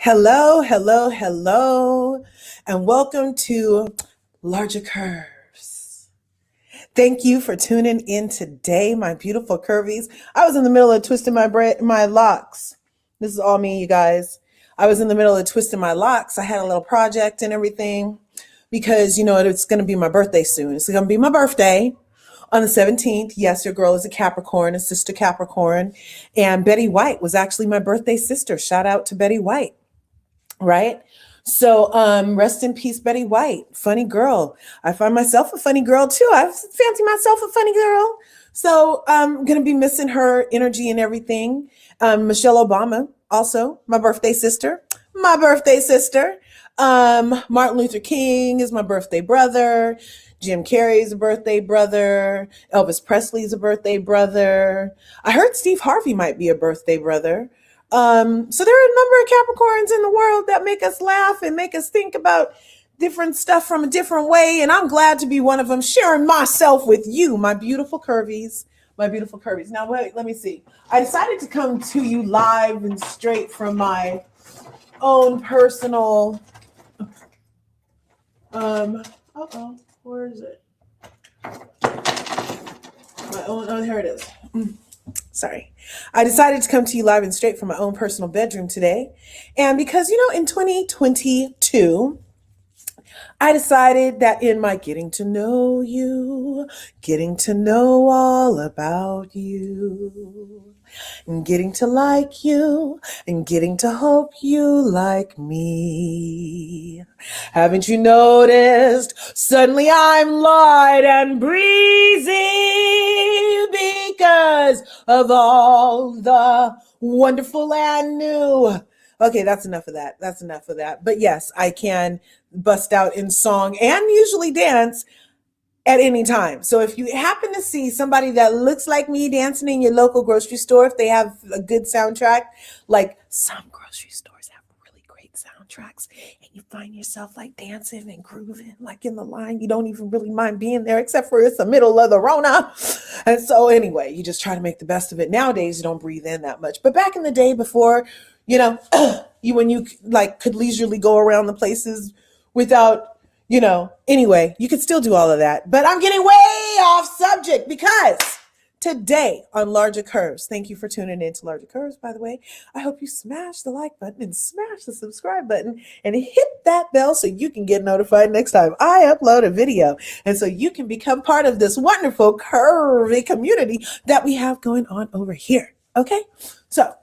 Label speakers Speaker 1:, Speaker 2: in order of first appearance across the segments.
Speaker 1: Hello, hello, hello, and welcome to LRGA Curves. Thank you for tuning in today, my beautiful curvies. I was in the middle of twisting my locks. This is all me, you guys. I was in the middle of twisting my locks. I had a little project and everything because, it's going to be my birthday soon. It's going to be my birthday on the 17th. Yes, your girl is a Capricorn, a sister Capricorn. And Betty White was actually my birthday sister. Shout out to Betty White. Right? So rest in peace, Betty White. Funny girl. I find myself a funny girl too. I fancy myself a funny girl. So I'm going to be missing her energy and everything. Michelle Obama, also my birthday sister. My birthday sister. Martin Luther King is my birthday brother. Jim Carrey's a birthday brother. Elvis Presley's a birthday brother. I heard Steve Harvey might be a birthday brother. So there are a number of Capricorns in the world that make us laugh and make us think about different stuff from a different way. And I'm glad to be one of them, sharing myself with you, my beautiful curvies, my beautiful curvies. Now, wait, let me see. I decided to come to you live and straight from my own personal, where is it? Here it is. Sorry. I decided to come to you live and straight from my own personal bedroom today. And because, in 2022, I decided that in my getting to know you, getting to know all about you, and getting to like you, and getting to hope you like me. Haven't you noticed? Suddenly I'm light and breezy because of all the wonderful and new. Okay, that's enough of that. That's enough of that. But yes, I can bust out in song and usually dance at any time. So if you happen to see somebody that looks like me dancing in your local grocery store, if they have a good soundtrack, like some grocery stores have really great soundtracks, and you find yourself like dancing and grooving, like in the line, you don't even really mind being there, except for it's the middle of the Rona. And so anyway, you just try to make the best of it. Nowadays, you don't breathe in that much. But back in the day before, when you like could leisurely go around the places without, anyway, you could still do all of that. But I'm getting way off subject because today on LRGA Curves, thank you for tuning in to LRGA Curves, by the way. I hope you smash the like button and smash the subscribe button and hit that bell so you can get notified next time I upload a video. And so you can become part of this wonderful curvy community that we have going on over here. Okay? So,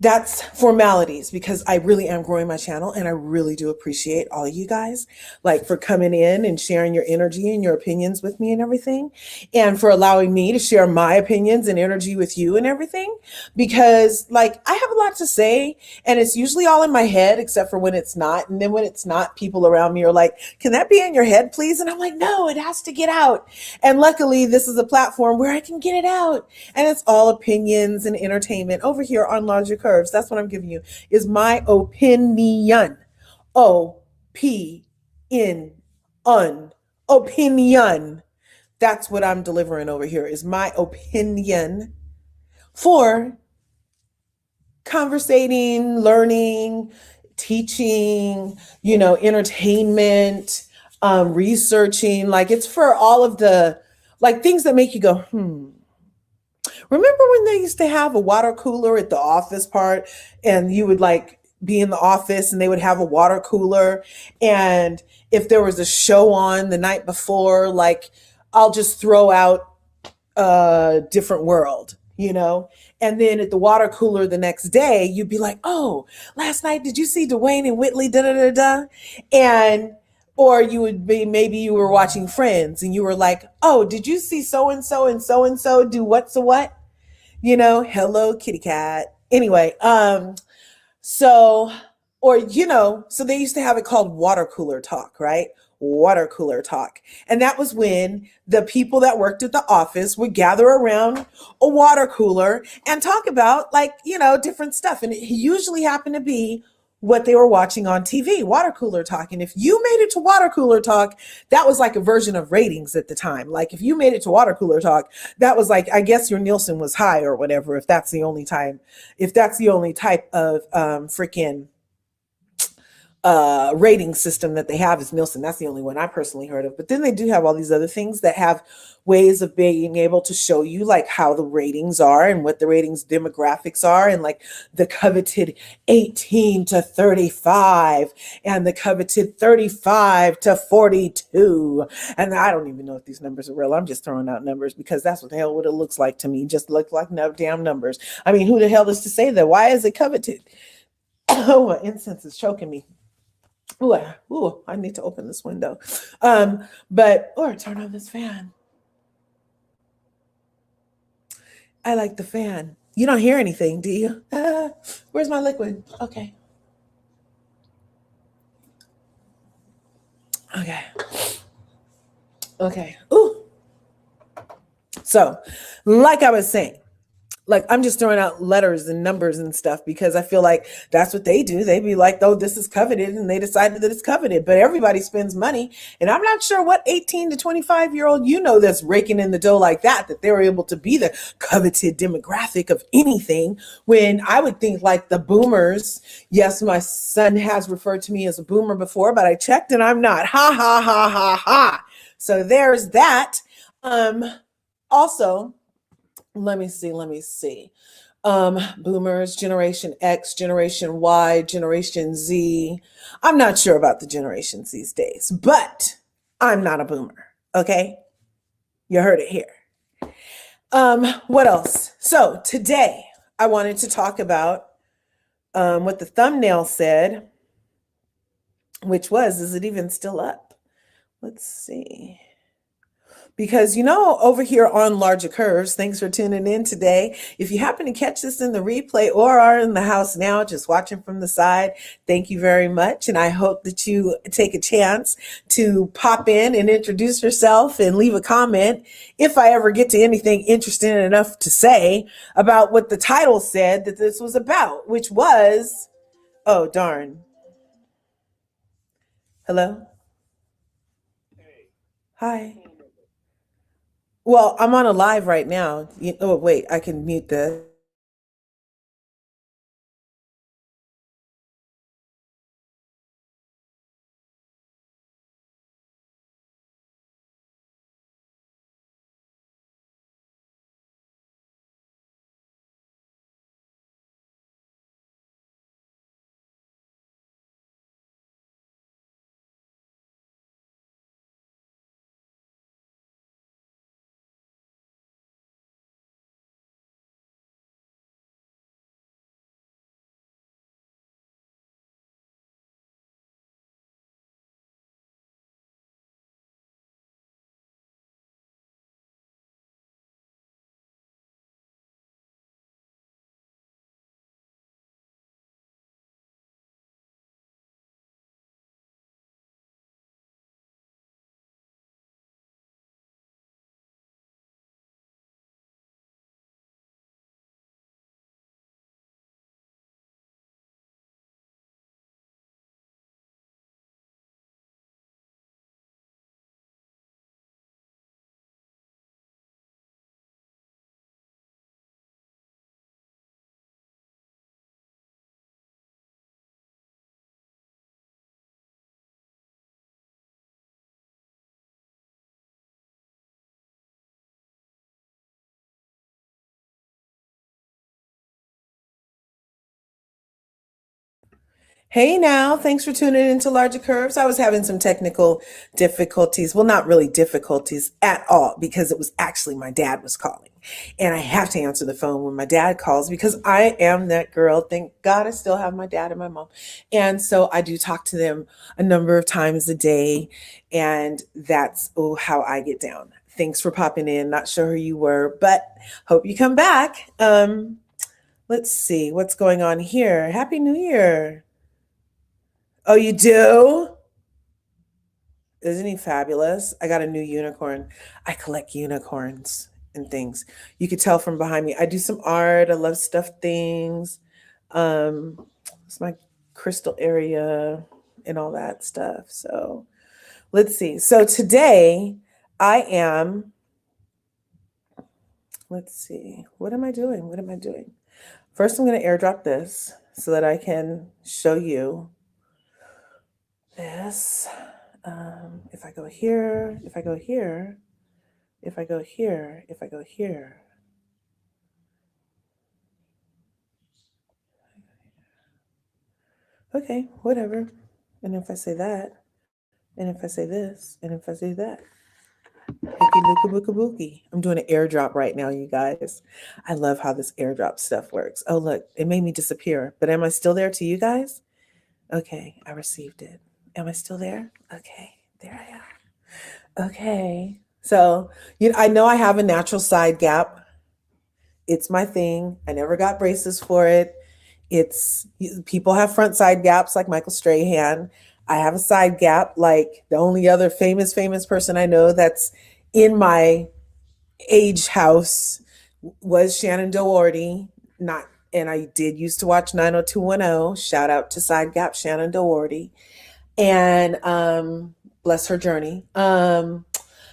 Speaker 1: that's formalities because I really am growing my channel and I really do appreciate all you guys like for coming in and sharing your energy and your opinions with me and everything, and for allowing me to share my opinions and energy with you and everything, because like I have a lot to say and it's usually all in my head except for when it's not. And then when it's not, people around me are like, can that be in your head, please? And I'm like, no, it has to get out. And luckily this is a platform where I can get it out, and it's all opinions and entertainment over here on LRGA Curves. That's what I'm giving you, is my opinion. Opinion. That's what I'm delivering over here, is my opinion for conversating, learning, teaching, entertainment, researching. Like it's for all of the like things that make you go, Remember when they used to have a water cooler at the office part, and you would like be in the office and they would have a water cooler, and if there was a show on the night before, like I'll just throw out a different world, and then at the water cooler the next day, you'd be like, oh, last night, did you see Dwayne and Whitley, da da da da? And or you would be, maybe you were watching Friends and you were like, oh, did you see so-and-so and so-and-so do what's a what? Hello, kitty cat. Anyway, so they used to have it called water cooler talk, right? Water cooler talk. And that was when the people that worked at the office would gather around a water cooler and talk about like, different stuff. And it usually happened to be what they were watching on TV, water cooler talk. And if you made it to water cooler talk, that was like a version of ratings at the time. Like if you made it to water cooler talk, that was like, I guess your Nielsen was high or whatever, if that's the only time, if that's the only type of freaking rating system that they have is Nielsen. That's the only one I personally heard of. But then they do have all these other things that have ways of being able to show you like how the ratings are and what the ratings demographics are, and like the coveted 18 to 35 and the coveted 35 to 42. And I don't even know if these numbers are real. I'm just throwing out numbers because that's what the hell what it looks like to me. Just look like no damn numbers. I mean, who the hell is to say that? Why is it coveted? Oh, incense is choking me. Ooh, I need to open this window. But or turn on this fan. I like the fan. You don't hear anything, do you? Where's my liquid? Okay. Okay. Okay. Ooh. So, like I was saying, like I'm just throwing out letters and numbers and stuff because I feel like that's what they do. They be like, oh, this is coveted, and they decided that it's coveted. But everybody spends money, and I'm not sure what 18 to 25-year-old that's raking in the dough like that they were able to be the coveted demographic of anything. When I would think like the boomers. Yes, my son has referred to me as a boomer before, but I checked and I'm not. Ha ha ha ha ha. So there's that. Um, Also, let me see. Boomers, Generation X, Generation Y, Generation Z. I'm not sure about the generations these days, but I'm not a boomer. Okay. You heard it here. What else? So today I wanted to talk about what the thumbnail said, which was, is it even still up? Let's see. Because, over here on LRGA Curves, thanks for tuning in today. If you happen to catch this in the replay or are in the house now, just watching from the side, thank you very much. And I hope that you take a chance to pop in and introduce yourself and leave a comment if I ever get to anything interesting enough to say about what the title said that this was about, which was, oh, darn. Hello? Hi. Well, I'm on a live right now. Oh, wait, I can mute this. Hey now, thanks for tuning into LRGA Curves. I was having some technical difficulties. Well, not really difficulties at all, because it was actually my dad was calling. And I have to answer the phone when my dad calls because I am that girl. Thank God I still have my dad and my mom. And so I do talk to them a number of times a day. And that's how I get down. Thanks for popping in. Not sure who you were, but hope you come back. Let's see what's going on here. Happy New Year. Oh, you do? Isn't he fabulous? I got a new unicorn. I collect unicorns and things. You could tell from behind me. I do some art. I love stuffed things. It's my crystal area and all that stuff. So let's see. So today I am, let's see, what am I doing? What am I doing? First, I'm going to airdrop this so that I can show you this. If I go here, if I go here, if I go here, if I go here. Okay, whatever. And if I say that, and if I say this, and if I say that. I'm doing an airdrop right now, you guys. I love how this airdrop stuff works. Oh, look, it made me disappear. But am I still there to you guys? Okay, I received it. Am I still there? Okay, there I am. Okay. So, I know I have a natural side gap. It's my thing. I never got braces for it. People have front side gaps like Michael Strahan. I have a side gap like the only other famous person I know that's in my age house was Shannon Doherty. And I did used to watch 90210. Shout out to side gap Shannon Doherty. And bless her journey.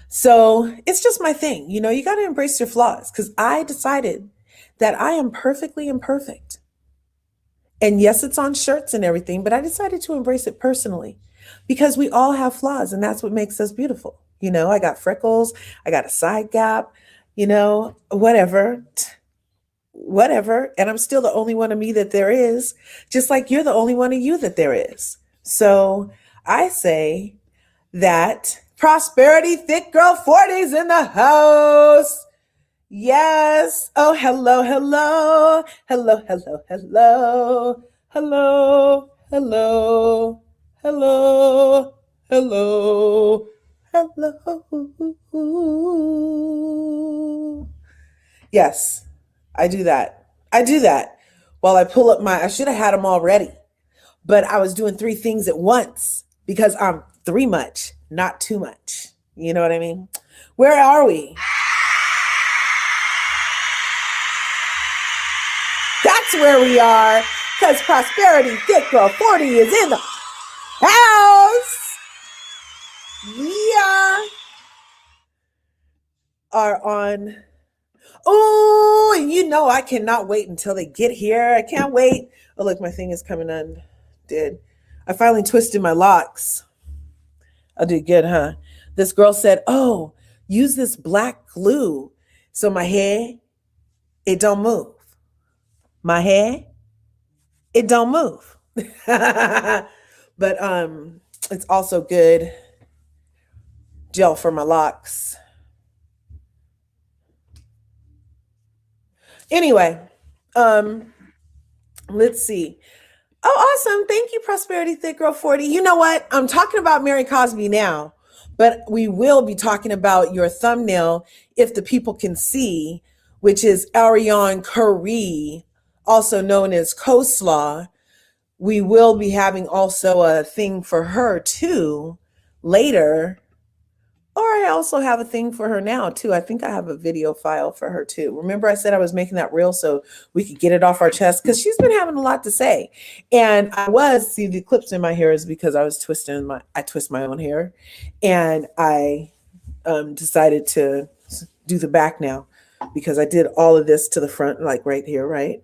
Speaker 1: So it's just my thing. You got to embrace your flaws because I decided that I am perfectly imperfect. And yes, it's on shirts and everything, but I decided to embrace it personally because we all have flaws and that's what makes us beautiful. I got freckles, I got a side gap, whatever. And I'm still the only one of me that there is, just like you're the only one of you that there is. So I say that Prosperity Thick Girl 40's in the house. Yes. Oh, hello, hello. Hello, hello, hello. Hello, hello. Hello, hello. Hello. Yes, I do that. While I pull up I should have had them already, but I was doing 3 things at once because I'm 3 much, not too much. You know what I mean? Where are we? That's where we are, because Prosperity Thick Girl 40 is in the house. We are on. Oh, and I cannot wait until they get here. I can't wait. Oh, look, my thing is coming undid. I finally twisted my locks. I did good, huh? This girl said, oh, use this black glue so my hair, it don't move. My hair, it don't move. But it's also good gel for my locks. Anyway, let's see. Oh, awesome. Thank you, Prosperity Thick Girl 40. You know what? I'm talking about Mary Cosby now, but we will be talking about your thumbnail if the people can see, which is Ariane Curry, also known as Coleslaw. We will be having also a thing for her too later. Or I also have a thing for her now too. I think I have a video file for her too. Remember I said I was making that reel so we could get it off our chest because she's been having a lot to say. And see the clips in my hair is because I was I twist my own hair. And I decided to do the back now because I did all of this to the front, like right here, right?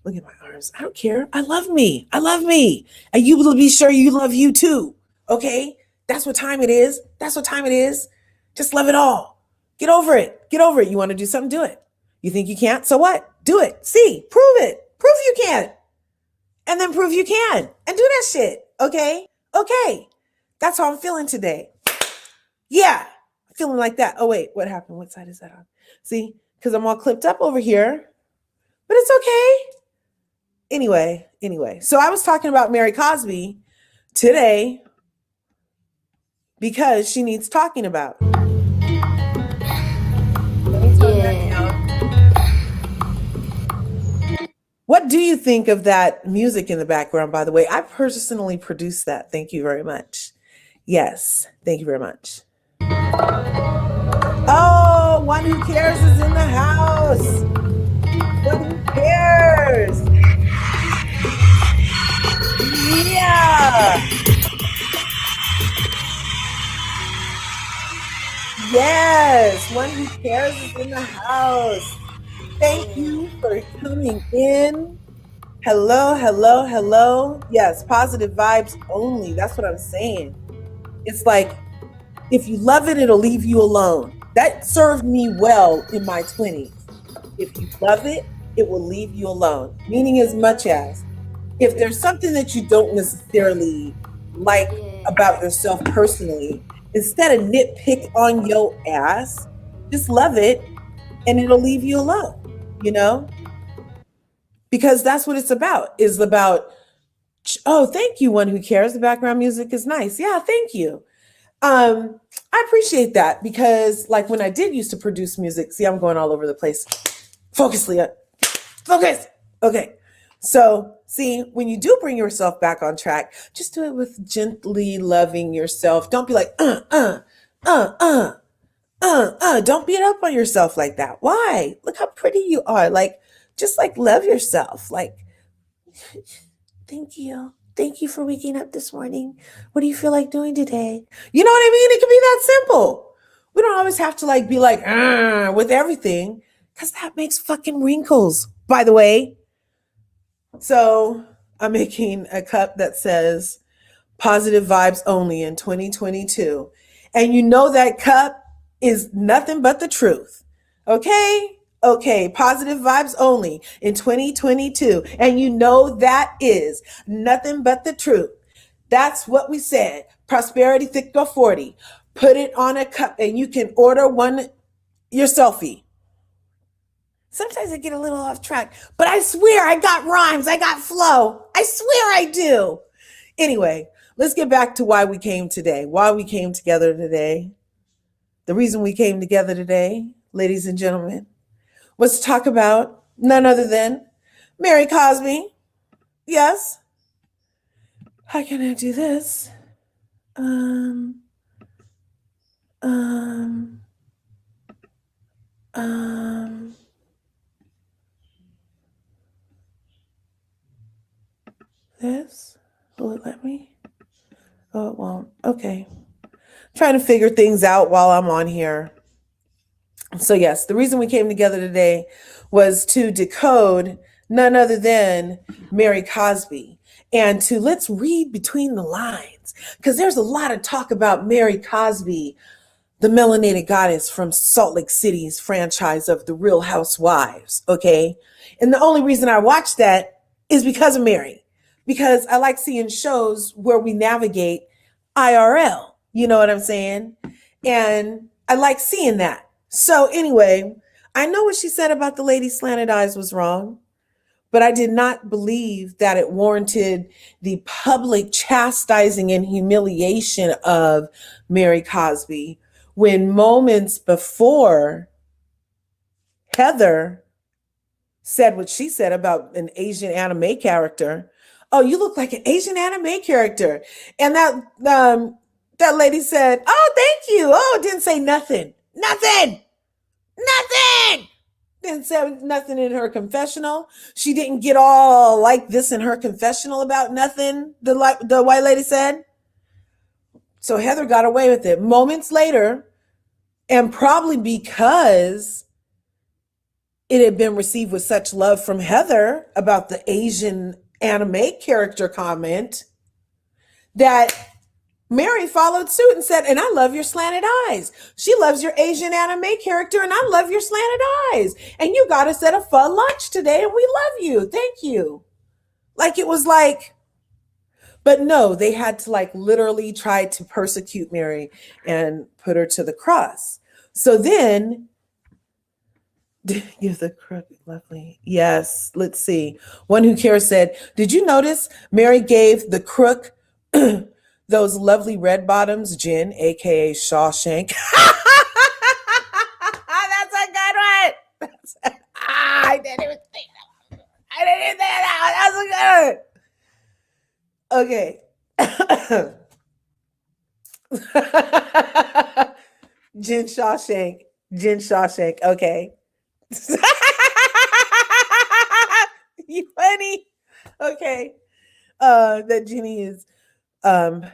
Speaker 1: Look at my arms. I don't care. I love me. I love me. And you will be sure you love you too. Okay? That's what time it is. That's what time it is. Just love it all. Get over it. Get over it. You want to do something? Do it. You think you can't? So what? Do it. See, prove it. Prove you can. And then prove you can. And do that shit. Okay? Okay. That's how I'm feeling today. Yeah. I'm feeling like that. Oh, wait. What happened? What side is that on? See? Because I'm all clipped up over here. But it's okay. Anyway. So I was talking about Mary Cosby today because she needs talking about. Let me turn that down. What do you think of that music in the background, by the way? I personally produced that. Thank you very much. Yes, thank you very much. Oh, One Who Cares is in the house. One Who Cares. Yes, one who cares is in the house. Thank you for coming in. Hello, hello, hello. Yes, positive vibes only. That's what I'm saying. It's like if you love it, it'll leave you alone. That served me well in my 20s. If you love it, it will leave you alone. Meaning, as much as if there's something that you don't necessarily like about yourself personally, instead of nitpick on your ass, just love it and it'll leave you alone, you know? Because that's what it's about, is about, oh, thank you, one who cares. The background music is nice. Yeah, thank you. I appreciate that because like when I did used to produce music, see, I'm going all over the place. Focus, Leah. Focus. Okay. So, see, when you do bring yourself back on track, just do it with gently loving yourself. Don't be like, uh, uh, don't beat up on yourself like that. Why? Look how pretty you are. Like, just like love yourself. Like, thank you. Thank you for waking up this morning. What do you feel like doing today? You know what I mean? It can be that simple. We don't always have to like be like, with everything, because that makes fucking wrinkles, by the way. So I'm making a cup that says positive vibes only in 2022. And you know that cup is nothing but the truth. Okay? Okay, positive vibes only in 2022. And you know that is nothing but the truth. That's what we said. Prosperity thick or 40. Put it on a cup and you can order one your selfie. Sometimes I get a little off track, but I swear I got rhymes, I got flow. I swear I do. Anyway, let's get back to why we came today. Why we came together today. The reason we came together today, ladies and gentlemen, was to talk about none other than Mary Cosby. Yes. How can I do this? Um, um, um, this? Will it let me? Oh, it won't. Okay. Trying to figure things out while I'm on here. So, yes, the reason we came together today was to decode none other than Mary Cosby and to let's read between the lines because there's a lot of talk about Mary Cosby, the melanated goddess from Salt Lake City's franchise of The Real Housewives. Okay. And the only reason I watch that is because of Mary, because I like seeing shows where we navigate IRL. You know what I'm saying? And I like seeing that. So, anyway, I know what she said about the lady slanted eyes was wrong, but I did not believe that it warranted the public chastising and humiliation of Mary Cosby when moments before Heather said what she said about an Asian anime character. Oh, you look like an Asian anime character. And that lady said, "Oh, thank you." Oh, didn't say nothing. Nothing. Nothing. Didn't say nothing in her confessional. She didn't get all like this in her confessional about nothing, the white lady said. So Heather got away with it. Moments later, and probably because it had been received with such love from Heather about the Asian anime character comment, that Mary followed suit and said, "And I love your slanted eyes. She loves your Asian anime character, and I love your slanted eyes. And you got us at a fun lunch today, and we love you. Thank you." Like it was like, but no, they had to like literally try to persecute Mary and put her to the cross. So then, give the crook lovely. Yes, let's see. One who cares said, "Did you notice Mary gave the crook those lovely red bottoms, gin, aka Shawshank?" That's a good one. I didn't even think that. I didn't even think that. That's a good. Okay. Jen Shawshank. Jen Shawshank. Okay. You funny. Okay. That Jenny is um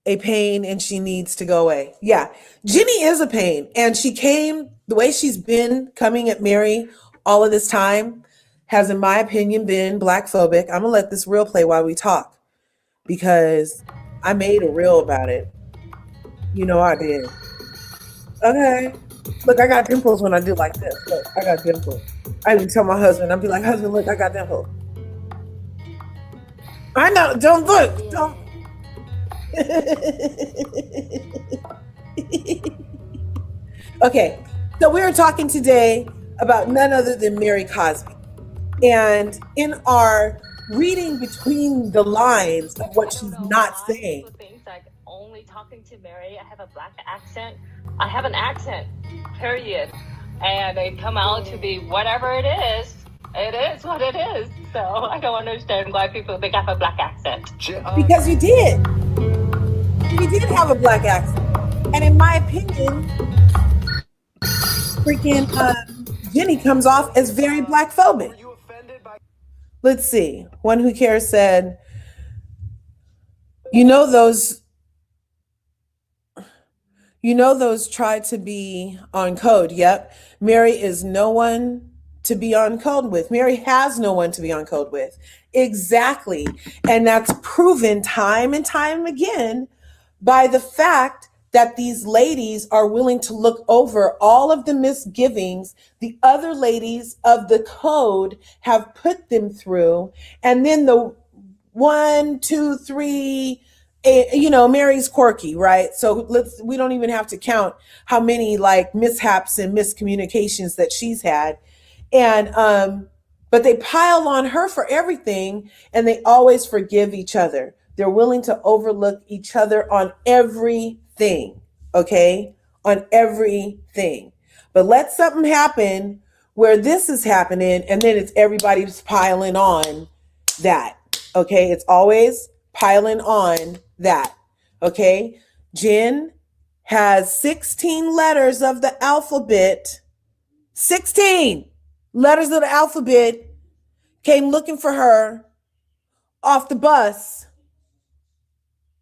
Speaker 1: a pain and she needs to go away. Yeah, Jenny is a pain. And she came, the way she's been coming at Mary all of this time has, in my opinion, been black phobic. I'm going to let this reel play while we talk because I made a reel about it. You know I did. Okay. Look, I got dimples when I do like this. Look, I got dimples. I even tell my husband, I'll be like, husband, look, I got dimples. I know, don't look. Don't. Okay, so we are talking today about none other than Mary Cosby. And in our reading between the lines of what she's not saying.
Speaker 2: People think like only talking to Mary, I have a black accent. I have an accent, period. And they come out to be whatever it is what it is. So I don't understand why people think I have a black accent.
Speaker 1: Because you did. You did have a black accent. And in my opinion, freaking Jenny comes off as very black phobic. Let's see. One Who Cares said, you know those try to be on code. Yep. Mary is no one to be on code with. Mary has no one to be on code with. Exactly. And that's proven time and time again by the fact that these ladies are willing to look over all of the misgivings the other ladies of the code have put them through. And then the 1, 2, 3, Mary's quirky, right? So we don't even have to count how many like mishaps and miscommunications that she's had. And, but they pile on her for everything and they always forgive each other. They're willing to overlook each other on everything, okay? On everything. But let something happen where this is happening and then it's everybody's piling on that, okay? It's always piling on that, okay? Jen has 16 letters of the alphabet. 16 letters of the alphabet came looking for her off the bus.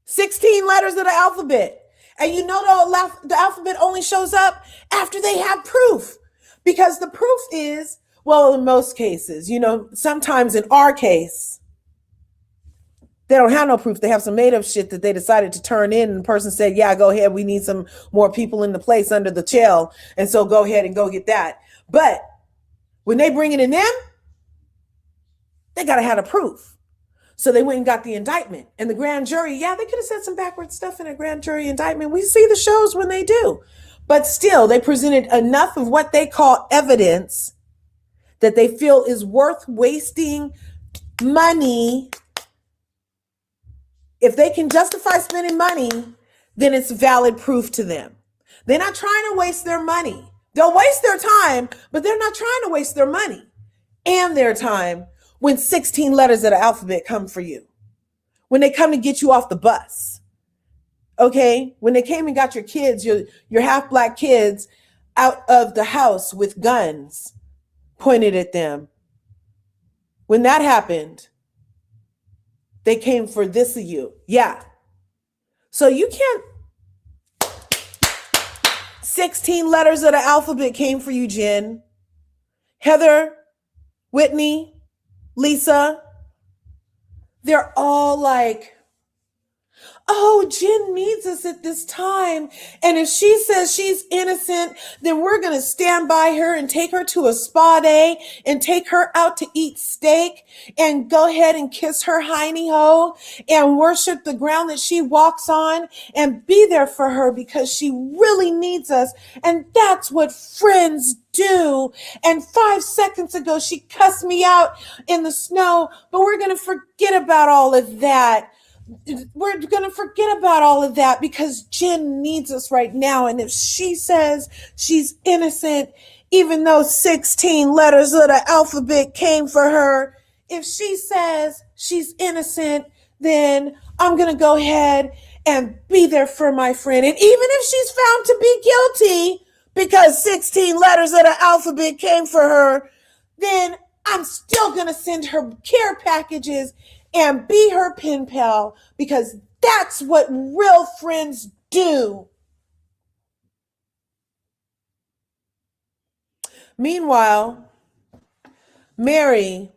Speaker 1: 16 letters of the alphabet. And you know the alphabet only shows up after they have proof. Because the proof is, well, in most cases, sometimes in our case, they don't have no proof. They have some made up shit that they decided to turn in. And the person said, yeah, go ahead. We need some more people in the place under the jail. And so go ahead and go get that. But when they bring it in them, they got to have a proof. So they went and got the indictment. And the grand jury, yeah, they could have said some backward stuff in a grand jury indictment. We see the shows when they do. But still, they presented enough of what they call evidence that they feel is worth wasting money. If they can justify spending money, then it's valid proof to them. They're not trying to waste their money. They'll waste their time, but they're not trying to waste their money and their time when 16 letters of the alphabet come for you. When they come to get you off the bus. Okay? When they came and got your kids, your half black kids out of the house with guns pointed at them. When that happened, they came for this of you. Yeah. So you can't. 16 letters of the alphabet came for you, Jen. Heather, Whitney, Lisa. They're all like, oh, Jen needs us at this time. And if she says she's innocent, then we're going to stand by her and take her to a spa day and take her out to eat steak and go ahead and kiss her hiney hole and worship the ground that she walks on and be there for her because she really needs us. And that's what friends do. And 5 seconds ago, she cussed me out in the snow, but we're going to forget about all of that. We're going to forget about all of that because Jen needs us right now. And if she says she's innocent, even though 16 letters of the alphabet came for her, if she says she's innocent, then I'm going to go ahead and be there for my friend. And even if she's found to be guilty because 16 letters of the alphabet came for her, then I'm still going to send her care packages and be her pen pal, because that's what real friends do. Meanwhile, Mary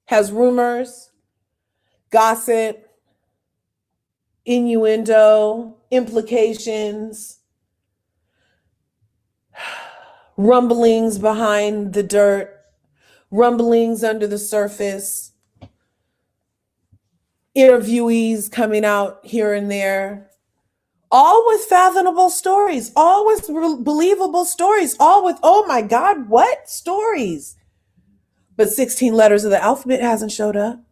Speaker 1: has rumors, gossip, innuendo, implications, rumblings behind the dirt, rumblings under the surface, interviewees coming out here and there, all with fathomable stories, all with believable stories, all with, oh my God, what stories? But 16 letters of the alphabet hasn't showed up.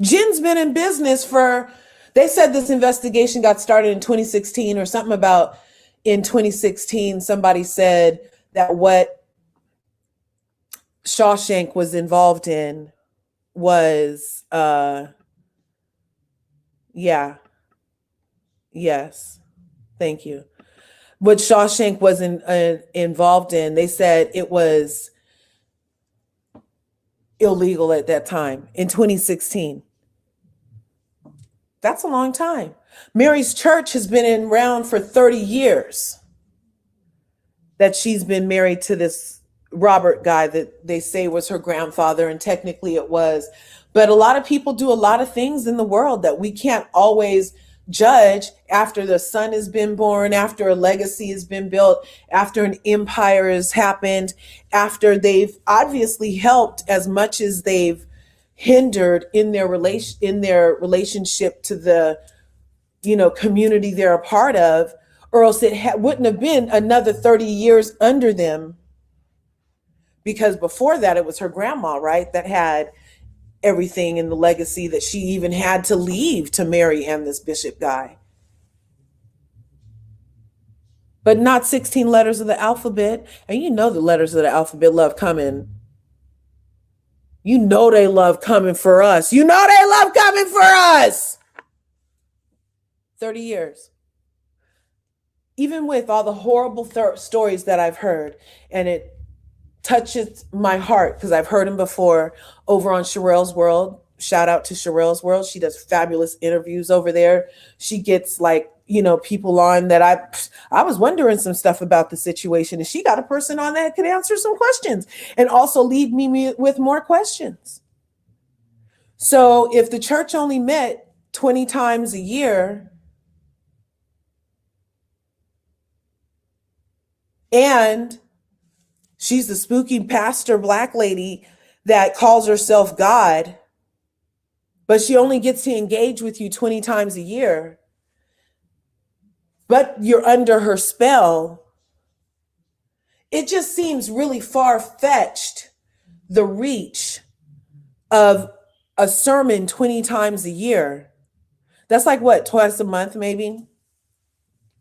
Speaker 1: Jen's been in business for, they said this investigation got started in 2016 or something about in 2016, somebody said that what Shawshank was involved in was, yeah, yes, thank you. What Shawshank was involved in, they said it was illegal at that time in 2016. That's a long time. Mary's church has been around for 30 years that she's been married to this Robert guy that they say was her grandfather, and technically it was. But a lot of people do a lot of things in the world that we can't always judge after the son has been born, after a legacy has been built, after an empire has happened, after they've obviously helped as much as they've hindered in their relationship to the community they're a part of, or else it wouldn't have been another 30 years under them, because before that it was her grandma, right, that had everything in the legacy that she even had to leave to marry and this bishop guy. But not 16 letters of the alphabet. And the letters of the alphabet love coming. They love coming for us. They love coming for us. 30 years. Even with all the horrible stories that I've heard, and it touches my heart because I've heard them before over on Sherelle's World. Shout out to Sherelle's World. She does fabulous interviews over there. She gets people on that I was wondering some stuff about the situation, and she got a person on that could answer some questions and also lead me with more questions. So if the church only met 20 times a year, and she's the spooky pastor black lady that calls herself God, but she only gets to engage with you 20 times a year, but you're under her spell, it just seems really far-fetched, the reach of a sermon 20 times a year. That's like what, twice a month maybe?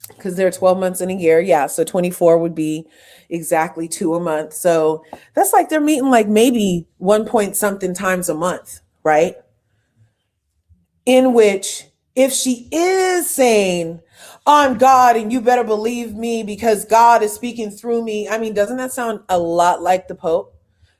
Speaker 1: Because there are 12 months in a year. Yeah, so 24 would be exactly 2 a month. So that's like they're meeting like maybe 1 point something times a month, right? In which, if she is saying, I'm God and you better believe me because God is speaking through me. I mean, doesn't that sound a lot like the Pope?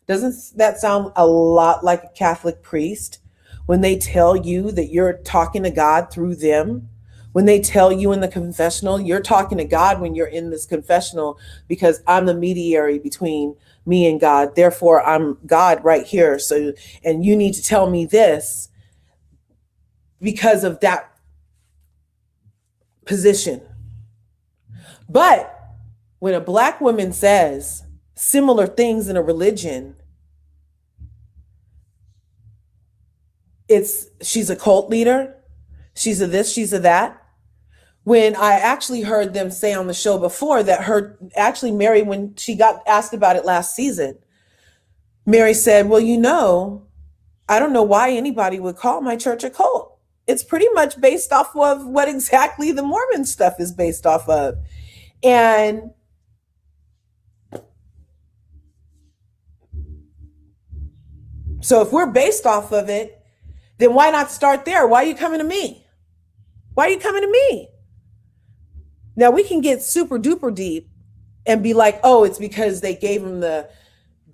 Speaker 1: Doesn't that sound a lot like a Catholic priest when they tell you that you're talking to God through them? When they tell you in the confessional, you're talking to God when you're in this confessional because I'm the mediator between me and God. Therefore, I'm God right here. So, and you need to tell me this because of that position. But when a black woman says similar things in a religion, she's a cult leader, she's a this, she's a that. When I actually heard them say on the show before that Mary, when she got asked about it last season, Mary said, well, I don't know why anybody would call my church a cult. It's pretty much based off of what exactly the Mormon stuff is based off of. And so if we're based off of it, then why not start there? Why are you coming to me? Why are you coming to me? Now we can get super duper deep and be like, oh, it's because they gave him the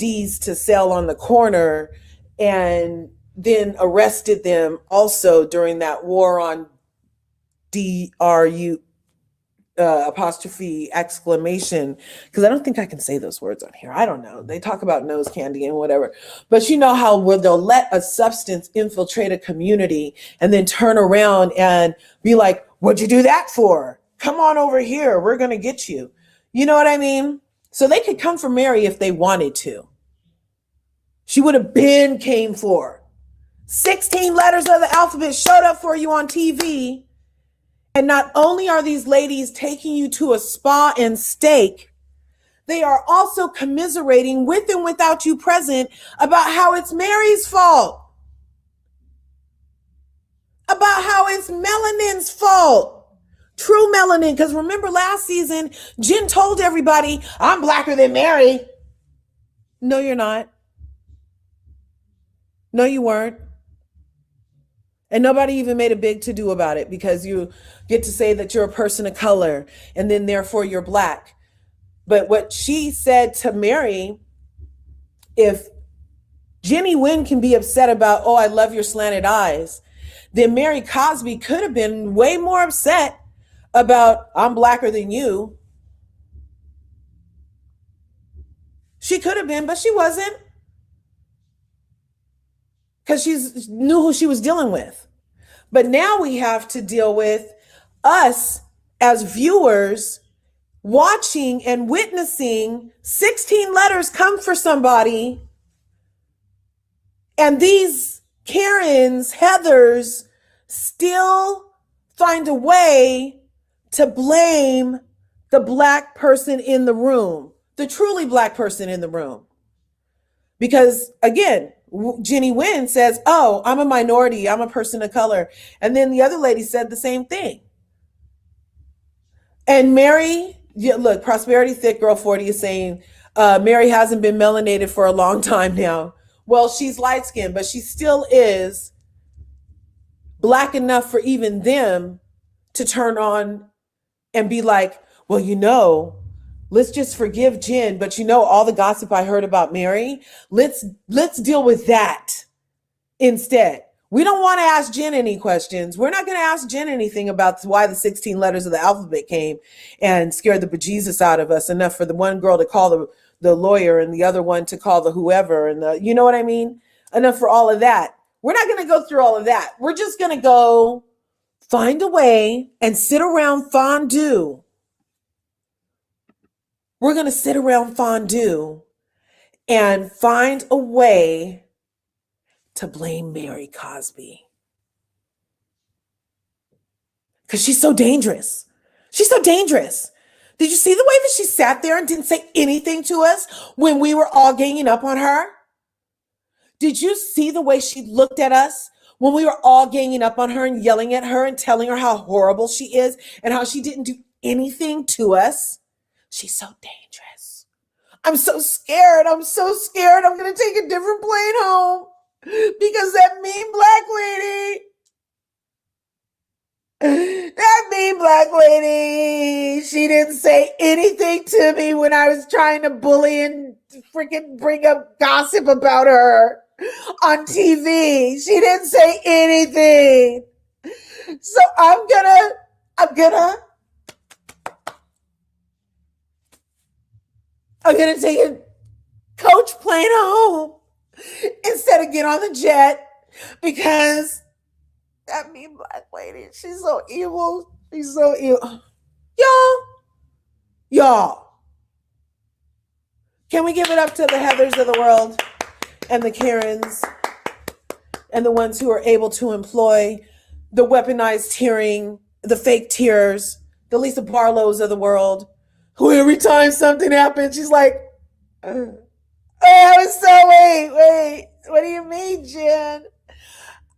Speaker 1: D's to sell on the corner and then arrested them also during that war on DRU apostrophe exclamation, because I don't think I can say those words on here. I don't know. They talk about nose candy and whatever, but you know how where they'll let a substance infiltrate a community and then turn around and be like, "What'd you do that for? Come on over here. We're gonna get you." You know what I mean? So they could come for Mary if they wanted to. She would have been came for. 16 letters of the alphabet showed up for you on TV. And not only are these ladies taking you to a spa and steak, they are also commiserating with and without you present about how it's Mary's fault. About how it's melanin's fault. True melanin. Because remember last season, Jen told everybody, "I'm blacker than Mary." No, you're not. No, you weren't. And nobody even made a big to-do about it because you get to say that you're a person of color and then therefore you're black. But what she said to Mary, if Jenny Wynn can be upset about, "Oh, I love your slanted eyes," then Mary Cosby could have been way more upset about, "I'm blacker than you." She could have been, but she wasn't. Because she knew who she was dealing with. But now we have to deal with us as viewers watching and witnessing 16 letters come for somebody. And these Karens, Heathers, still find a way to blame the black person in the room, the truly black person in the room. Because again, Jenny Wynn says, "Oh, I'm a minority. I'm a person of color." And then the other lady said the same thing. And Mary, look, Prosperity Thick Girl 40 is saying, Mary hasn't been melanated for a long time now. Well, she's light skinned, but she still is black enough for even them to turn on and be like, "Well, let's just forgive Jen, but all the gossip I heard about Mary, let's deal with that instead. We don't want to ask Jen any questions. We're not going to ask Jen anything about why the 16 letters of the alphabet came and scared the bejesus out of us enough for the one girl to call the lawyer and the other one to call the whoever and you know what I mean? Enough for all of that. We're not going to go through all of that. We're just going to go find a way and sit around fondue. We're going to sit around fondue and find a way to blame Mary Cosby. Because she's so dangerous. She's so dangerous. Did you see the way that she sat there and didn't say anything to us when we were all ganging up on her? Did you see the way she looked at us when we were all ganging up on her and yelling at her and telling her how horrible she is and how she didn't do anything to us? She's so dangerous. I'm so scared. I'm so scared. I'm going to take a different plane home because that mean black lady, she didn't say anything to me when I was trying to bully and freaking bring up gossip about her on TV. She didn't say anything. So I'm gonna take a coach plane home instead of get on the jet because that mean black lady, she's so evil. She's so evil. Y'all, can we give it up to the Heathers of the world and the Karens and the ones who are able to employ the weaponized tearing, the fake tears, the Lisa Barlows of the world, who every time something happens, she's like, wait, what do you mean, Jen?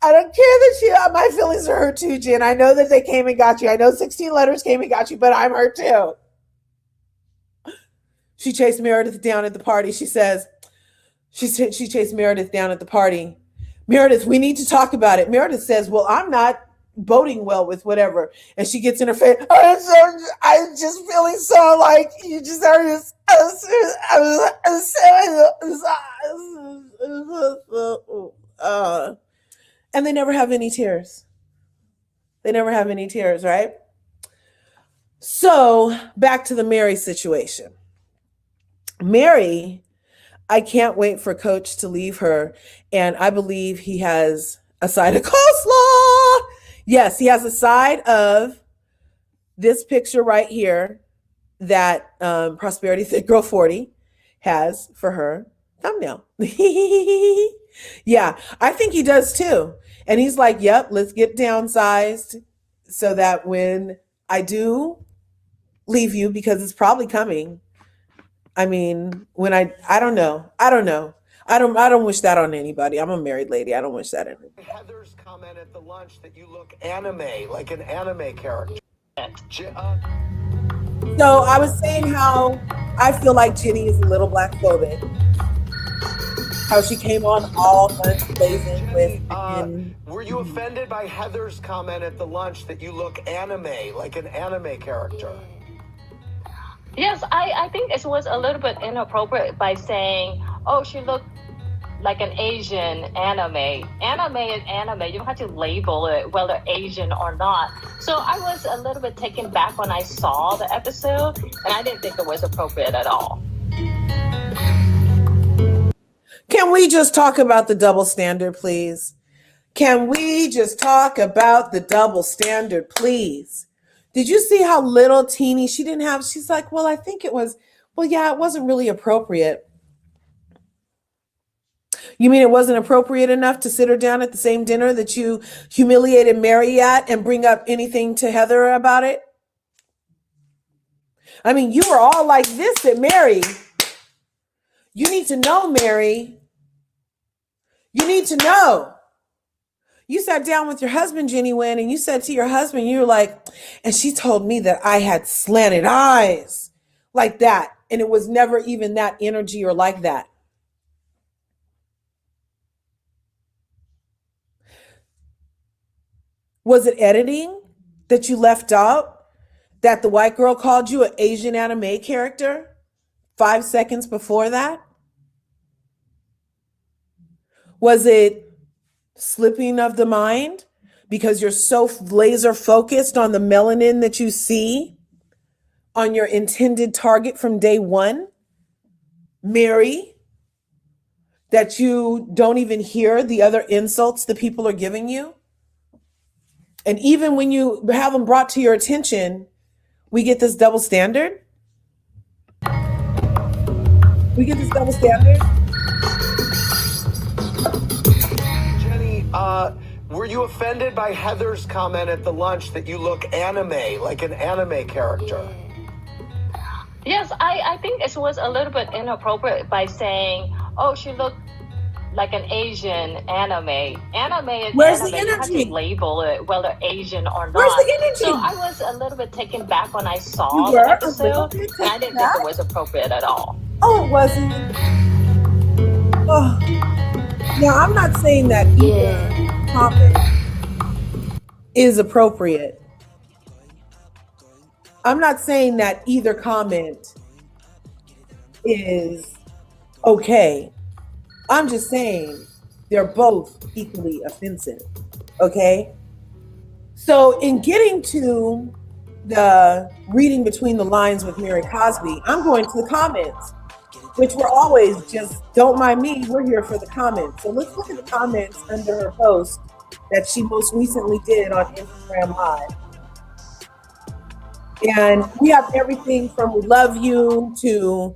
Speaker 1: I don't care that my feelings are hurt too, Jen. I know that they came and got you. I know 16 letters came and got you, but I'm hurt too. She chased Meredith down at the party. She says, she chased Meredith down at the party. Meredith, we need to talk about it. Meredith says, well, I'm not boating well with whatever, and she gets in her face. I'm just feeling so like you just are just. And they never have any tears. They never have any tears, right? So back to the Mary situation. Mary, I can't wait for Coach to leave her, and I believe he has a side of coleslaw. Yes, he has a side of this picture right here that Prosperity Thick Girl 40 has for her thumbnail. Yeah, I think he does too. And he's like, yep, let's get downsized so that when I do leave you, because it's probably coming. I mean, when I don't know. I don't know. I don't wish that on anybody. I'm a married lady. I don't wish that on anybody.
Speaker 3: Heather's comment at the lunch that you look anime, like an anime character.
Speaker 1: So I was saying how I feel like Jenny is a little black phobic. How she came on all guns blazing with.
Speaker 3: Were you offended by Heather's comment at the lunch that you look anime, like an anime character?
Speaker 2: Yes, I think it was a little bit inappropriate by saying, oh, she looked like an Asian anime. Anime is anime. You don't have to label it whether Asian or not. So I was a little bit taken back when I saw the episode, and I didn't think it was appropriate at all.
Speaker 1: Can we just talk about the double standard, please? Can we just talk about the double standard, please? Did you see how little teeny she didn't have? She's like, well, I think it was, well, yeah, it wasn't really appropriate. You mean it wasn't appropriate enough to sit her down at the same dinner that you humiliated Mary at and bring up anything to Heather about it? I mean, you were all like this at Mary. You need to know, Mary. You need to know. You sat down with your husband, Jenny Wynn, and you said to your husband, you were like, and she told me that I had slanted eyes like that. And it was never even that energy or like that. Was it editing that you left out? That the white girl called you an Asian anime character 5 seconds before that? Was it slipping of the mind because you're so laser focused on the melanin that you see on your intended target from day one, Mary, that you don't even hear the other insults that people are giving you? And even when you have them brought to your attention, we get this double standard? We get this double standard?
Speaker 3: Jenny, were you offended by Heather's comment at the lunch that you look anime, like an anime character?
Speaker 2: Yes, I think it was a little bit inappropriate by saying, oh, she looked like an Asian anime. Anime is
Speaker 1: Where's
Speaker 2: anime.
Speaker 1: the
Speaker 2: You have
Speaker 1: energy?
Speaker 2: to label it whether Asian or not.
Speaker 1: Where's the energy?
Speaker 2: So I was a little bit taken back when I saw
Speaker 1: You
Speaker 2: the
Speaker 1: were a
Speaker 2: episode,
Speaker 1: little bit
Speaker 2: and I
Speaker 1: taken
Speaker 2: didn't
Speaker 1: back?
Speaker 2: think it was appropriate at all.
Speaker 1: Oh, it wasn't. Oh. Now, I'm not saying that either comment is appropriate. I'm not saying that either comment is okay. I'm just saying they're both equally offensive. Okay? So, in getting to the reading between the lines with Mary Cosby, I'm going to the comments, which were always just, don't mind me, we're here for the comments. So let's look at the comments under her post that she most recently did on Instagram Live. And we have everything from we love you to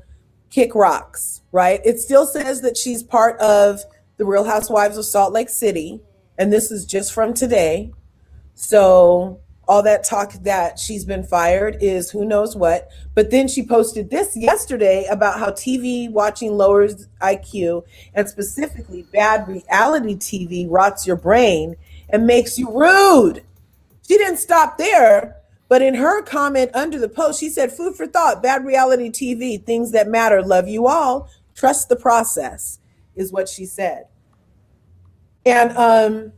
Speaker 1: kick rocks, right? It still says that she's part of the Real Housewives of Salt Lake City. And this is just from today. So all that talk that she's been fired is who knows what. But then she posted this yesterday about how TV watching lowers IQ, and specifically bad reality TV rots your brain and makes you rude. She didn't stop there, but in her comment under the post, she said, food for thought, bad reality TV, things that matter, love you all, trust the process, is what she said. And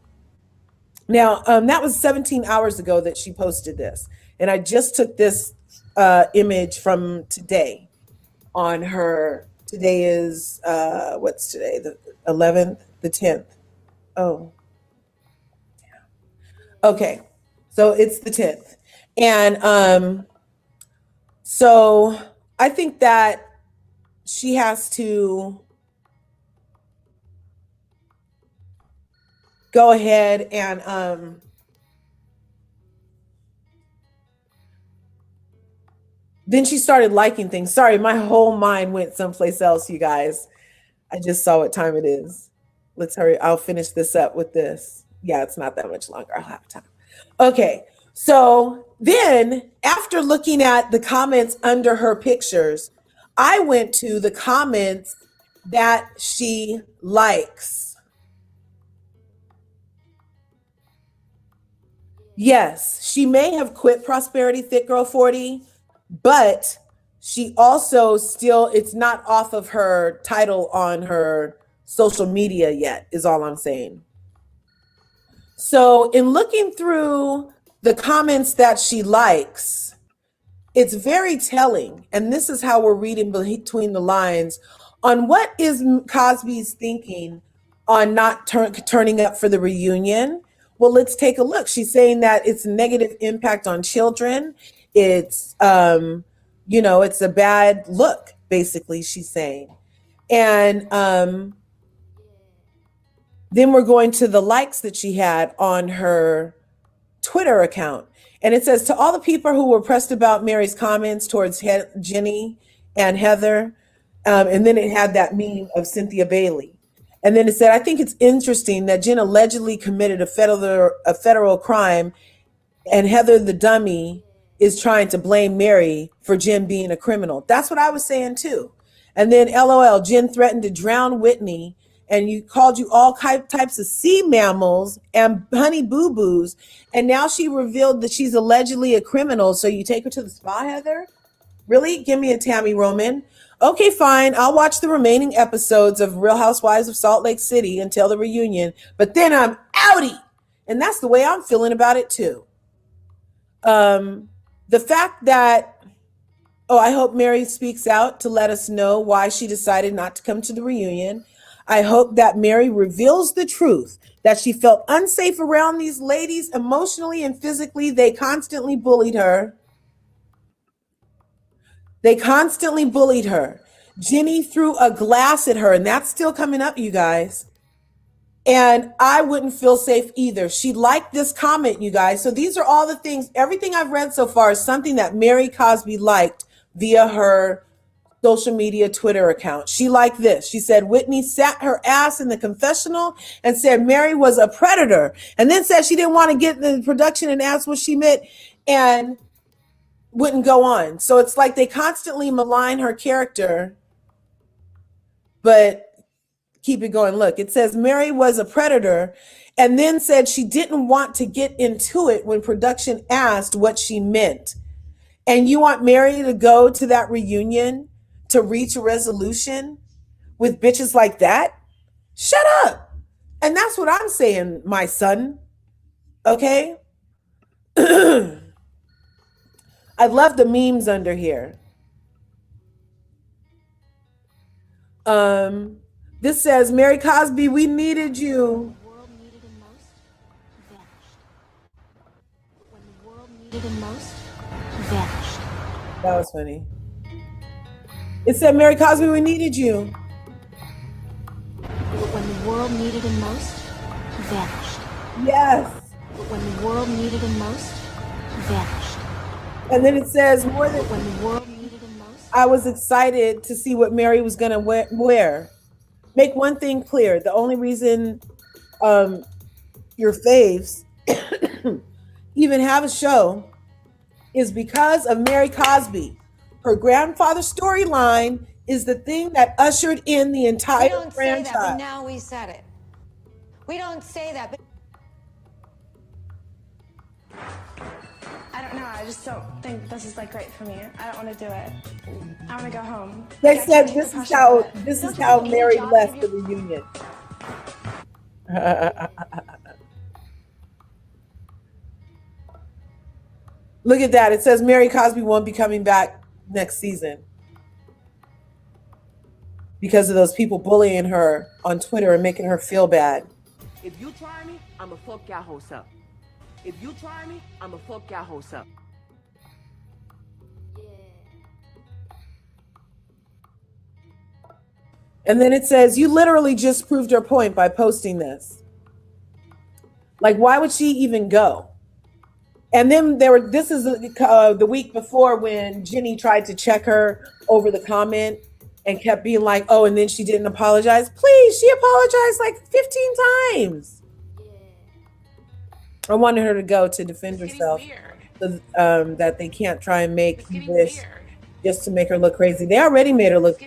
Speaker 1: Now, that was 17 hours ago that she posted this. And I just took this image from today on her. Today is, what's today? The 11th, the 10th. Oh, okay. So it's the 10th. And so I think that she has to go ahead and then she started liking things. Sorry, my whole mind went someplace else, you guys. I just saw what time it is. Let's hurry. I'll finish this up with this. Yeah, it's not that much longer. I'll have time. Okay. So then, after looking at the comments under her pictures, I went to the comments that she likes. Yes, she may have quit Prosperity Thick Girl 40, but she also still, it's not off of her title on her social media yet, is all I'm saying. So, in looking through the comments that she likes, it's very telling. And this is how we're reading between the lines on what is Cosby's thinking on not turning up for the reunion. Well, let's take a look. She's saying that it's a negative impact on children. It's, it's a bad look, basically, she's saying. And then we're going to the likes that she had on her Twitter account. And it says, to all the people who were pressed about Mary's comments towards Jenny and Heather, and then it had that meme of Cynthia Bailey. And then it said, I think it's interesting that Jen allegedly committed a federal crime and Heather the dummy is trying to blame Mary for Jen being a criminal. That's what I was saying too. And then LOL, Jen threatened to drown Whitney and you called you all types of sea mammals and honey boo-boos. And now she revealed that she's allegedly a criminal. So you take her to the spa, Heather? Really? Give me a Tammy Roman. Okay, fine. I'll watch the remaining episodes of Real Housewives of Salt Lake City until the reunion, but then I'm outie. And that's the way I'm feeling about it too. The fact that, I hope Mary speaks out to let us know why she decided not to come to the reunion. I hope that Mary reveals the truth, that she felt unsafe around these ladies emotionally and physically. They constantly bullied her. Jenny threw a glass at her, and that's still coming up, you guys. And I wouldn't feel safe either. She liked this comment, you guys. So these are all the things, everything I've read so far is something that Mary Cosby liked via her social media Twitter account. She liked this. She said, Whitney sat her ass in the confessional and said Mary was a predator, and then said she didn't want to get in the production and asked what she meant and wouldn't go on. So it's like they constantly malign her character, but keep it going. Look, it says Mary was a predator and then said she didn't want to get into it when production asked what she meant. And you want Mary to go to that reunion to reach a resolution with bitches like that? Shut up. And that's what I'm saying, my son. Okay? I love the memes under here. This says, Mary Cosby, we needed you.
Speaker 4: The world needed him most, he vanished. When the world needed him most, he vanished.
Speaker 1: That was funny. It said, Mary Cosby, we needed you.
Speaker 4: When the world needed him most, he vanished.
Speaker 1: Yes.
Speaker 4: When the world needed him most, he vanished.
Speaker 1: And then it says, more than
Speaker 4: When the world needed him most,
Speaker 1: I was excited to see what Mary was going to wear. Make one thing clear. The only reason your faves even have a show is because of Mary Cosby. Her grandfather storyline is the thing that ushered in the entire
Speaker 5: We don't
Speaker 1: franchise.
Speaker 5: say that, but now we said it. We don't say that, but
Speaker 6: I don't know. I just don't think this is like great for me. I don't want to do it. I want to go home.
Speaker 1: They
Speaker 6: I
Speaker 1: said
Speaker 6: can't take
Speaker 1: this
Speaker 6: the
Speaker 1: is
Speaker 6: pressure
Speaker 1: how
Speaker 6: of it.
Speaker 1: this is how Mary left the reunion. Look at that. It says Mary Cosby won't be coming back next season because of those people bullying her on Twitter and making her feel bad.
Speaker 7: If you try me, I'ma fuck y'all hoes up. If you try me, I'ma fuck y'all hoes up.
Speaker 1: And then it says, you literally just proved her point by posting this. Like, why would she even go? And then this is the week before when Jenny tried to check her over the comment and kept being like, oh, and then she didn't apologize. Please, she apologized like 15 times. I wanted her to go to defend herself. So, that they can't try and make this just to make her look crazy. They already made her look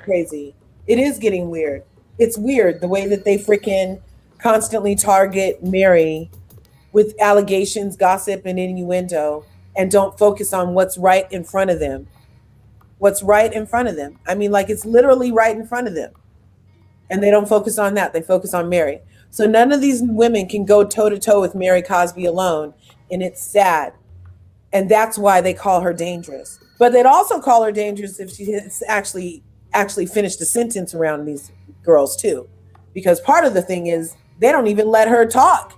Speaker 1: crazy. It is getting weird. It's weird the way that they freaking constantly target Mary with allegations, gossip, and innuendo, and don't focus on what's right in front of them. What's right in front of them. I mean, like, it's literally right in front of them. And they don't focus on that. They focus on Mary. So none of these women can go toe-to-toe with Mary Cosby alone. And it's sad. And that's why they call her dangerous. But they'd also call her dangerous if she has actually finished a sentence around these girls too. Because part of the thing is they don't even let her talk.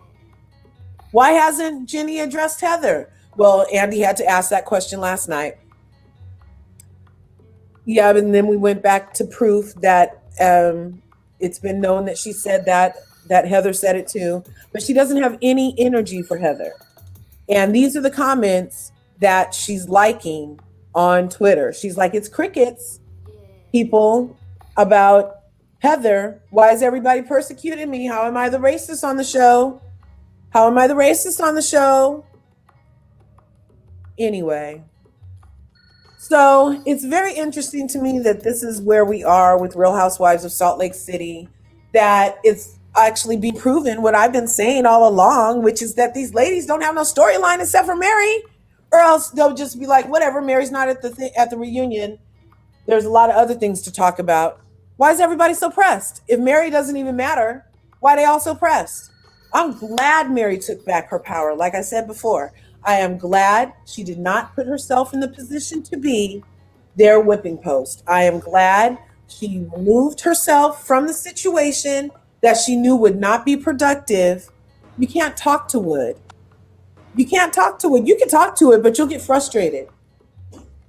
Speaker 1: Why hasn't Jenny addressed Heather? Well, Andy had to ask that question last night. Yeah, and then we went back to proof that it's been known that she said that Heather said it too, but she doesn't have any energy for Heather. And these are the comments that she's liking on Twitter. She's like, it's crickets, people, about Heather. Why is everybody persecuting me? How am I the racist on the show? How am I the racist on the show? Anyway. So it's very interesting to me that this is where we are with Real Housewives of Salt Lake City, that it's actually being proven what I've been saying all along, which is that these ladies don't have no storyline except for Mary, or else they'll just be like, whatever, Mary's not at the reunion. There's a lot of other things to talk about. Why is everybody so pressed? If Mary doesn't even matter, why are they all so pressed? I'm glad Mary took back her power. Like I said before, I am glad she did not put herself in the position to be their whipping post. I am glad she removed herself from the situation that she knew would not be productive. You can't talk to wood. You can't talk to it. You can talk to it, but you'll get frustrated.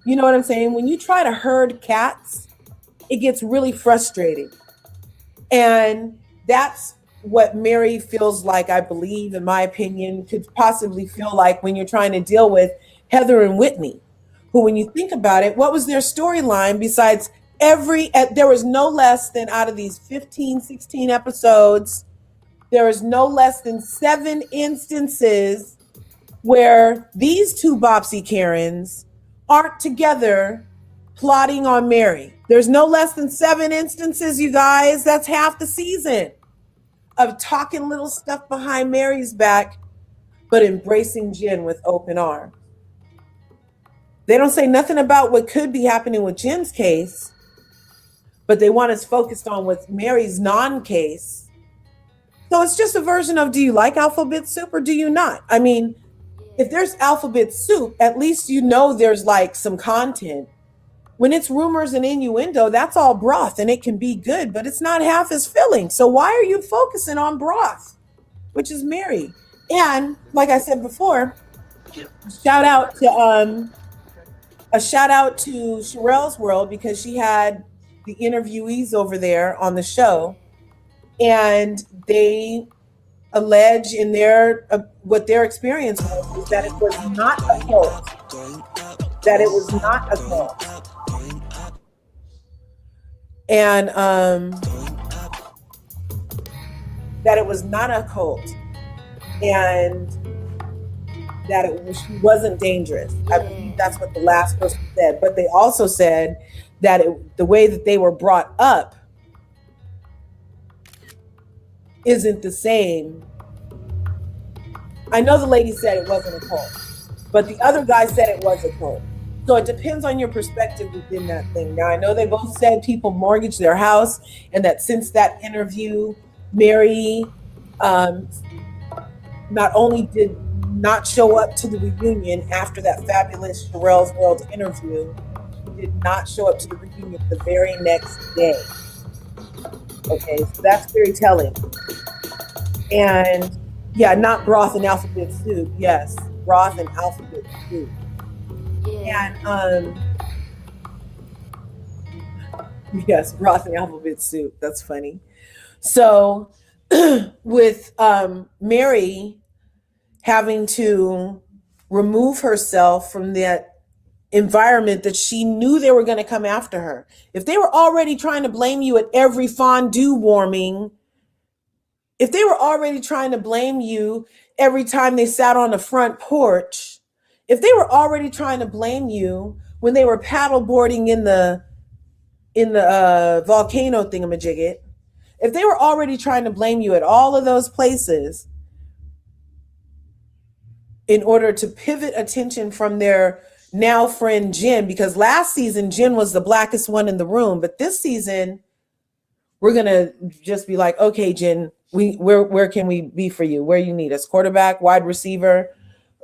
Speaker 1: You know what I'm saying? When you try to herd cats, it gets really frustrating. And that's what Mary feels like, I believe, in my opinion, could possibly feel like when you're trying to deal with Heather and Whitney, who, when you think about it, what was their storyline besides there was no less than, out of these 15, 16 episodes, there is no less than 7 instances where these two Bopsy Karens aren't together plotting on Mary. There's no less than 7 instances, you guys. That's half the season of talking little stuff behind Mary's back, but embracing Jen with open arms. They don't say nothing about what could be happening with Jen's case, but they want us focused on what's Mary's non-case. So it's just a version of, do you like alphabet soup or do you not? I mean, if there's alphabet soup, at least you know there's like some content. When it's rumors and innuendo, that's all broth and it can be good, but it's not half as filling. So why are you focusing on broth, which is Mary? And like I said before, a shout out to Sherelle's World, because she had the interviewees over there on the show, and they allege in their what their experience was that it was not a cult. That it was not a cult. And that it was not a cult, and that she wasn't dangerous. I believe that's what the last person said. But they also said that the way that they were brought up isn't the same. I know the lady said it wasn't a cult, but the other guy said it was a cult. So it depends on your perspective within that thing. Now, I know they both said people mortgaged their house, and that since that interview, Mary not only did not show up to the reunion after that fabulous Sherelle's World interview. She did not show up to the reunion the very next day. Okay, so that's very telling. And yeah, not broth and alphabet soup. Yes, broth and alphabet soup. And yes, broth and alphabet soup. That's funny. So with Mary having to remove herself from that environment that she knew they were going to come after her. If they were already trying to blame you at every fondue warming, if they were already trying to blame you every time they sat on the front porch, if they were already trying to blame you when they were paddleboarding in the volcano thingamajigget, if they were already trying to blame you at all of those places in order to pivot attention from their now friend Jen, because last season Jen was the blackest one in the room, but this season we're gonna just be like, okay, Jen, where can we be for you? Where you need us? Quarterback, wide receiver,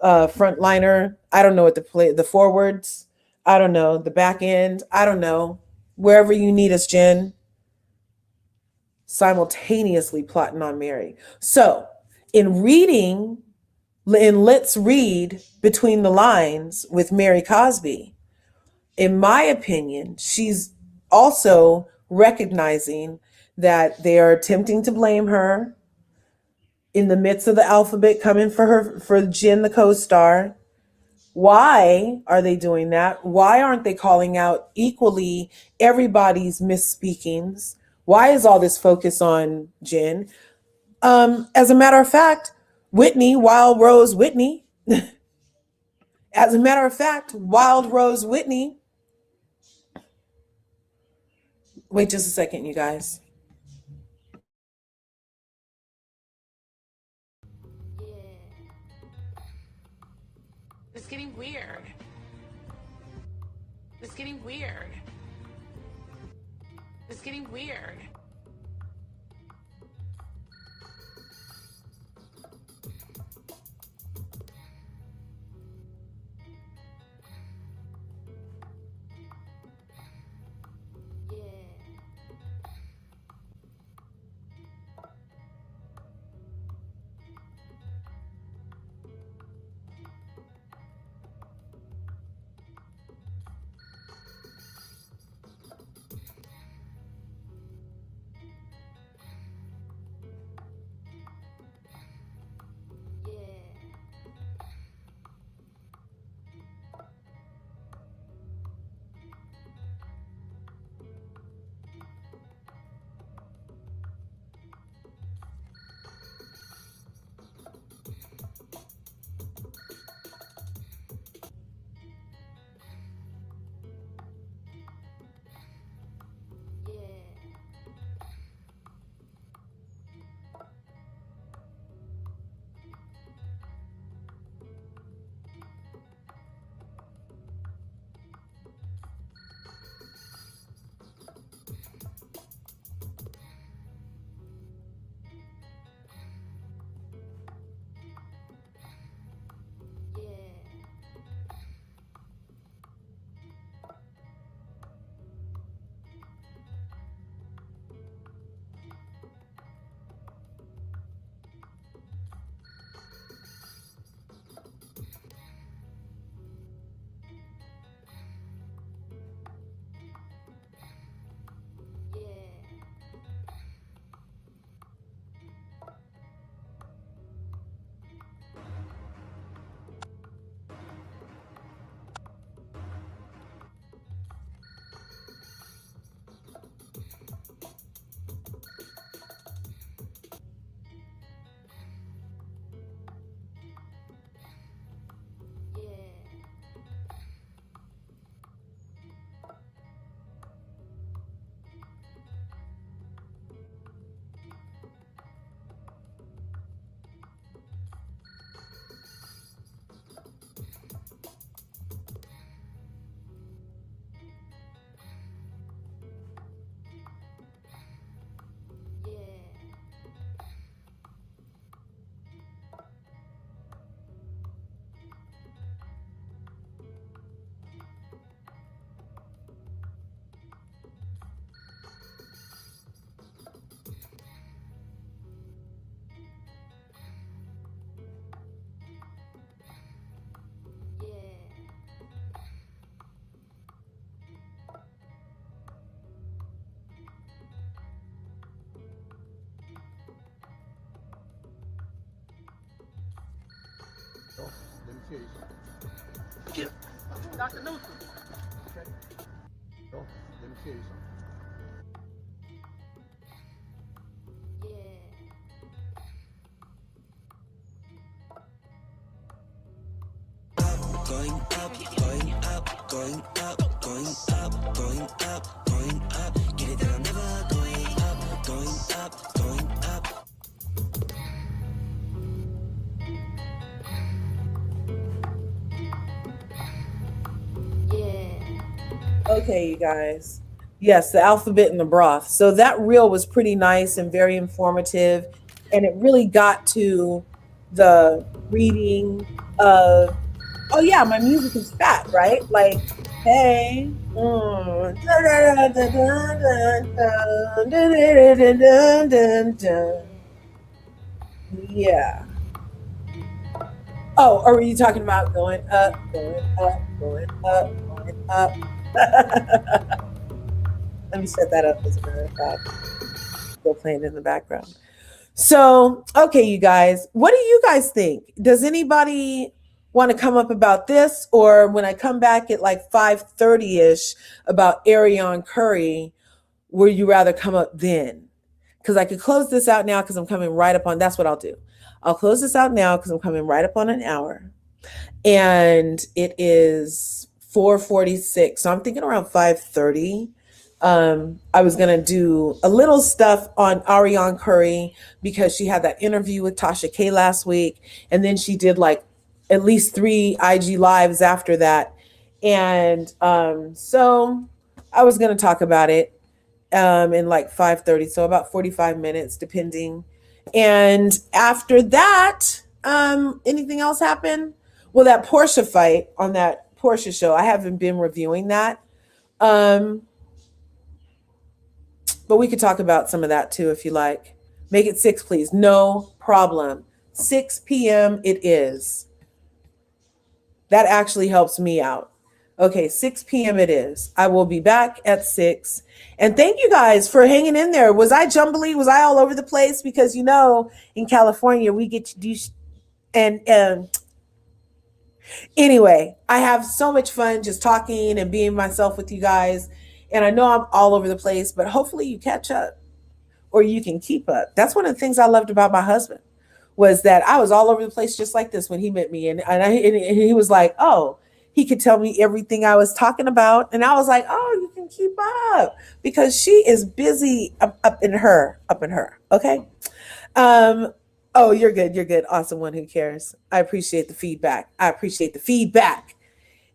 Speaker 1: front liner. I don't know what the forwards. I don't know the back end. I don't know wherever you need us, Jen. Simultaneously plotting on Mary. So in reading, and let's read between the lines with Mary Cosby. In my opinion, she's also recognizing that they are attempting to blame her in the midst of the alphabet coming for her, for Jen, the co-star. Why are they doing that? Why aren't they calling out equally everybody's misspeakings? Why is all this focus on Jen? As a matter of fact, Whitney, Wild Rose Whitney, as a matter of fact, Wild Rose Whitney, wait just a second, you guys.
Speaker 8: It's getting weird. It's getting weird. It's getting weird.
Speaker 9: Let me tell you something. Get Dr. Newsom. Okay. Let me tell you something.
Speaker 10: Going up, going up, going up, going up, going up, going up. Get it that I'm never going up, going up, going up.
Speaker 1: Okay, you guys. Yes, the alphabet and the broth. So that reel was pretty nice and very informative. And it really got to the reading of, oh, yeah, my music is fat, right? Like, hey. Yeah. Oh, or were you talking about going up, going up, going up, going up? Let me set that up as a matter of fact. Still playing in the background. So, okay, you guys, what do you guys think? Does anybody want to come up about this? Or when I come back at like 5:30-ish about Ariane Curry, would you rather come up then? Because I could close this out now because I'm coming right up on, that's what I'll do. I'll close this out now because I'm coming right up on an hour. And it is 4:46. So I'm thinking around 5:30. I was going to do a little stuff on Ariane Curry because she had that interview with Tasha K last week. And then she did like at least 3 IG lives after that. And so I was going to talk about it in like 5:30. So about 45 minutes, depending. And after that, anything else happen? Well, that Porsche fight on that Porsche show, I haven't been reviewing that. But we could talk about some of that too, if you like. Make it 6, please. No problem. 6 p.m. it is. That actually helps me out. Okay, 6 p.m. it is. I will be back at 6. And thank you guys for hanging in there. Was I jumbly? Was I all over the place? Because, you know, in California, we get to do... And anyway, I have so much fun just talking and being myself with you guys. And I know I'm all over the place, but hopefully you catch up or you can keep up. That's one of the things I loved about my husband, was that I was all over the place just like this when he met me. And he was like, oh, he could tell me everything I was talking about. And I was like, oh, you can keep up because she is busy up in her. Okay. Oh, you're good. You're good. Awesome one. Who cares? I appreciate the feedback.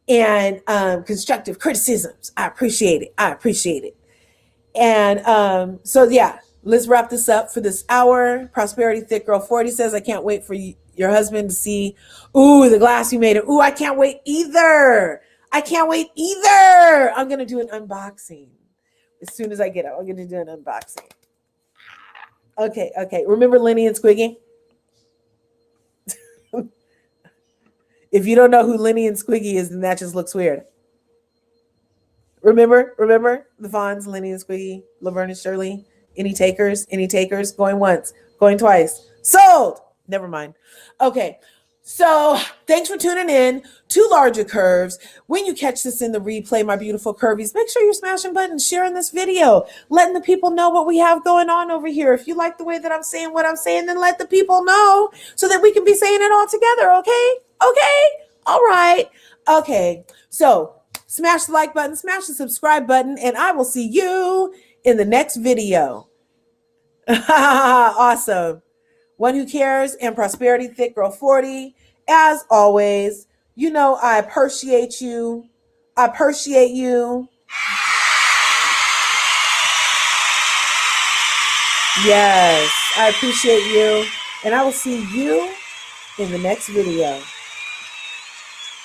Speaker 1: And constructive criticisms. I appreciate it. And so, yeah, let's wrap this up for this hour. Prosperity Thick Girl 40 says, I can't wait for your husband to see, ooh, the glass you made. Ooh, I can't wait either. I'm going to do an unboxing. As soon as I get up, I'm going to do an unboxing. Okay. Remember Lenny and Squiggy? If you don't know who Lenny and Squiggy is, then that just looks weird. Remember the Fonz, Lenny and Squiggy, Laverne and Shirley. Any takers? Going once, going twice. Sold. Never mind. Okay. So thanks for tuning in to Larger Curves. When you catch this in the replay, my beautiful curvies, make sure you're smashing buttons, sharing this video, letting the people know what we have going on over here. If you like the way that I'm saying what I'm saying, then let the people know so that we can be saying it all together. Okay. All right. Okay. So smash the like button, smash the subscribe button, and I will see you in the next video. Awesome. One Who Cares and Prosperity Thick Girl 40. As always, you know I appreciate you. Yes, I appreciate you. And I will see you in the next video.